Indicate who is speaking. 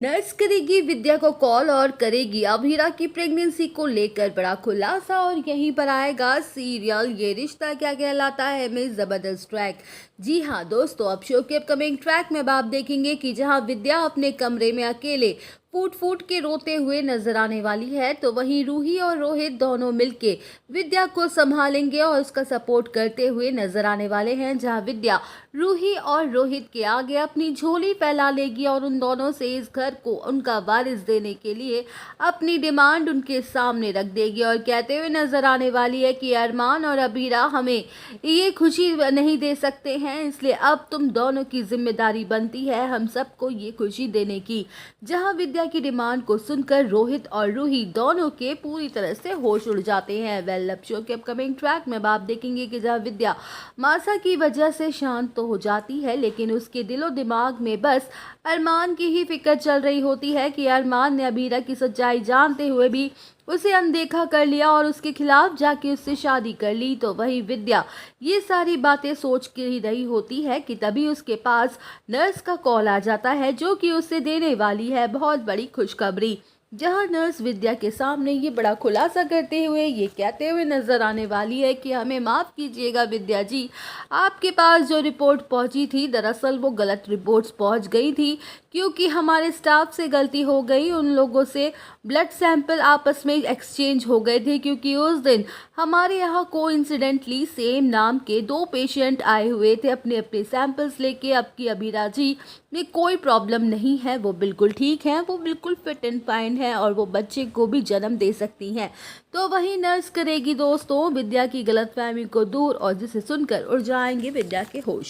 Speaker 1: Nurse करेगी विद्या को call और करेगी अभीरा की प्रेगनेंसी को लेकर बड़ा खुलासा। और यहीं पर आएगा सीरियल ये रिश्ता क्या कहलाता है में जबरदस्त ट्रैक। जी हाँ दोस्तों, अब शो के अपकमिंग ट्रैक में आप देखेंगे कि जहां विद्या अपने कमरे में अकेले फूट फूट के रोते हुए नजर आने वाली है, तो वहीं रूही और रोहित दोनों मिलके विद्या को संभालेंगे और उसका सपोर्ट करते हुए नजर आने वाले हैं। जहां विद्या रूही और रोहित के आगे अपनी झोली फैला लेगी और उन दोनों से इस घर को उनका वारिस देने के लिए अपनी डिमांड उनके सामने रख देगी और कहते हुए नजर आने वाली है कि अरमान और अबीरा हमें ये खुशी नहीं दे सकते हैं, इसलिए अब तुम दोनों की जिम्मेदारी बनती है हम सबको ये खुशी देने की। जहां विद्या की डिमांड को सुनकर रोहित और रूही दोनों के पूरी तरह से होश उड़ जाते हैं। वेल, अब शो के अपकमिंग ट्रैक में आप देखेंगे कि जहां विद्या मासा की वजह से शांत तो हो जाती है, लेकिन उसके दिलो दिमाग में बस अरमान की ही फिक्र चल रही होती है कि अरमान ने अबीरा की सच्चाई जानते हुए भी उसे अनदेखा कर लिया और उसके खिलाफ जाके उससे शादी कर ली। तो वही विद्या ये सारी बातें सोच के ही रही होती है कि तभी उसके पास नर्स का कॉल आ जाता है, जो कि उससे देने वाली है बहुत बड़ी खुशखबरी। जहां नर्स विद्या के सामने ये बड़ा खुलासा करते हुए ये कहते हुए नजर आने वाली है कि हमें माफ़ कीजिएगा विद्या जी, आपके पास जो रिपोर्ट पहुंची थी दरअसल वो गलत रिपोर्ट्स पहुंच गई थी, क्योंकि हमारे स्टाफ से गलती हो गई। उन लोगों से ब्लड सैंपल आपस में एक्सचेंज हो गए थे, क्योंकि उस दिन हमारे यहाँ कोइंसिडेंटली सेम नाम के दो पेशेंट आए हुए थे अपने अपने सैंपल्स लेके। अब की अबीरा जी में कोई प्रॉब्लम नहीं है, वो बिल्कुल ठीक है, वो बिल्कुल फिट एंड फाइन है और वो बच्चे को भी जन्म दे सकती हैं। तो वही नर्स करेगी दोस्तों विद्या की गलतफहमी को दूर, और जिसे सुनकर उड़ जाएंगे विद्या के होश।